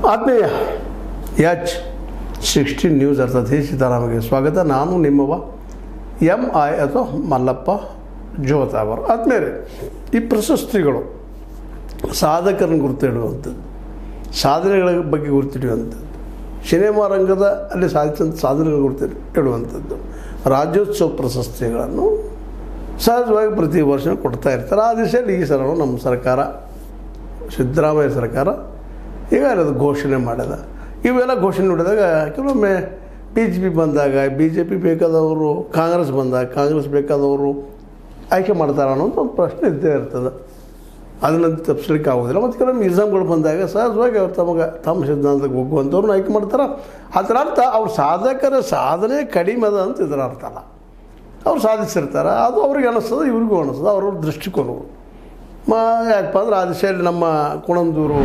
ಆತ್ಮೀಯ H16 news ಅರ್ಥಾತ್ ಸೀತಾರಾಮಗೆ ಸ್ವಾಗತ. ನಾನು ನಿಮ್ಮವ MI ಅಥವಾ ಮಲ್ಲಪ್ಪ ಜೋತಾವರ್. ಆತ್ಮೀಯರೇ, ಈ ಪ್ರಶಸ್ತಿಗಳು ಸಾಧಕರನ್ನು ಗುರುತಿಡುವಂಥದ್ದು, ಸಾಧನೆಗಳ ಬಗ್ಗೆ ಗುರುತಿಡುವಂಥದ್ದು, ಸಿನಿಮಾ ರಂಗದ ಅಲ್ಲಿ ಸಾಧಿಸಿದಂಥ ಸಾಧನೆಗಳು ಗುರುತಿಡುವಂಥದ್ದು, ರಾಜ್ಯೋತ್ಸವ ಪ್ರಶಸ್ತಿಗಳನ್ನು ಸಹಜವಾಗಿ ಪ್ರತಿ ವರ್ಷ ಕೊಡ್ತಾ ಇರ್ತಾರೆ. ಆ ದಿಶೆಯಲ್ಲಿ ಈ ಸಲ ನಮ್ಮ ಸರ್ಕಾರ, ಸಿದ್ದರಾಮಯ್ಯ ಸರ್ಕಾರ ಈಗ ಅದು ಘೋಷಣೆ ಮಾಡಿದ. ಇವೆಲ್ಲ ಘೋಷಣೆ ನೋಡಿದಾಗ ಕೆಲವೊಮ್ಮೆ BJP ಬಂದಾಗ BJP ಬೇಕಾದವರು, ಕಾಂಗ್ರೆಸ್ ಬಂದಾಗ ಕಾಂಗ್ರೆಸ್ ಬೇಕಾದವರು ಆಯ್ಕೆ ಮಾಡ್ತಾರೆ ಅನ್ನೋಂಥ ಒಂದು ಪ್ರಶ್ನೆ ಇದ್ದೇ ಇರ್ತದೆ. ಅದನ್ನಂತ ತಪ್ಪಿಸ್ಲಿಕ್ಕೆ ಆಗೋದಿಲ್ಲ. ಮತ್ತು ಕೆಲವೊಮ್ಮೆ ನಿಜಾಮ್ಗಳು ಬಂದಾಗ ಸಹಜವಾಗಿ ಅವ್ರು ತಮ್ಮ ಸಿದ್ಧಾಂತಕ್ಕೆ ಹೋಗುವಂಥವ್ರನ್ನ ಆಯ್ಕೆ ಮಾಡ್ತಾರೆ. ಅದರ ಅರ್ಥ ಅವ್ರ ಸಾಧಕರ ಸಾಧನೆ ಕಡಿಮೆ ಅದ ಅಂತ ಇದರ ಅರ್ಥ ಅಲ್ಲ. ಅವ್ರು ಸಾಧಿಸಿರ್ತಾರೆ, ಅದು ಅವ್ರಿಗೆ ಅನ್ನಿಸ್ತದೆ, ಇವ್ರಿಗೂ ಅನ್ನಿಸ್ತದೆ, ಅವ್ರ ದೃಷ್ಟಿಕೋನಗಳು. ಯಾಕಪ್ಪ ಅಂದ್ರೆ ಆ ದಿಶೆಯಲ್ಲಿ ನಮ್ಮ ಕುಣಂದೂರು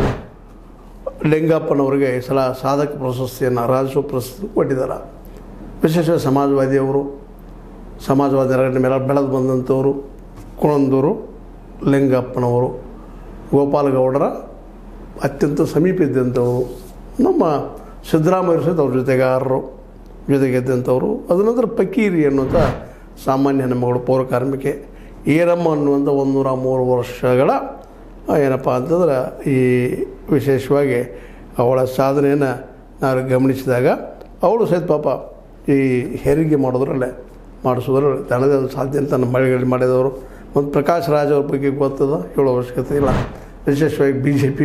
ಲಿಂಗಪ್ಪನವರಿಗೆ ಈ ಸಲ ಸಾಧಕ ಪ್ರಶಸ್ತಿಯನ್ನು, ರಾಜ್ಯೋತ್ಸವ ಪ್ರಶಸ್ತಿ ಕೊಟ್ಟಿದ್ದಾರೆ. ವಿಶೇಷ ಸಮಾಜವಾದಿಯವರು, ಸಮಾಜವಾದಿ ಮೇಲೆ ಬೆಳೆದು ಬಂದಂಥವರು ಕುಣಂದೂರು ಲಿಂಗಪ್ಪನವರು, ಗೋಪಾಲಗೌಡರ ಅತ್ಯಂತ ಸಮೀಪ ಇದ್ದಂಥವರು, ನಮ್ಮ ಸಿದ್ದರಾಮಯ್ಯ ಸಹಿತ ಅವ್ರ ಜೊತೆಗಿದ್ದಂಥವರು. ಅದನಂತರ ಫಕೀರಿ ಅನ್ನುವಂಥ ಸಾಮಾನ್ಯ ಹೆಣ್ಣುಮಗಳು ಪೌರಕಾರ್ಮಿಕೆ ಈರಮ್ಮ ಅನ್ನುವಂಥ 103 ವರ್ಷಗಳ ಏನಪ್ಪ ಅಂತಂದ್ರೆ ಈ ವಿಶೇಷವಾಗಿ ಅವಳ ಸಾಧನೆಯನ್ನು ನಾವು ಗಮನಿಸಿದಾಗ ಅವಳು ಸಹಿತ ಪಾಪ ಈ ಹೆರಿಗೆ ಮಾಡಿಸೋದ್ರಲ್ಲಿ ತನ್ನದೇ ಒಂದು ಸಾಧ್ಯ ತನ್ನ ಮಳೆಗಳು ಮಾಡಿದವರು. ಮತ್ತು ಪ್ರಕಾಶ್ ರಾಜ್ ಅವ್ರ ಬಗ್ಗೆ ಗೊತ್ತದ, ಹೇಳೋ ಅವಶ್ಯಕತೆ ಇಲ್ಲ. ವಿಶೇಷವಾಗಿ BJP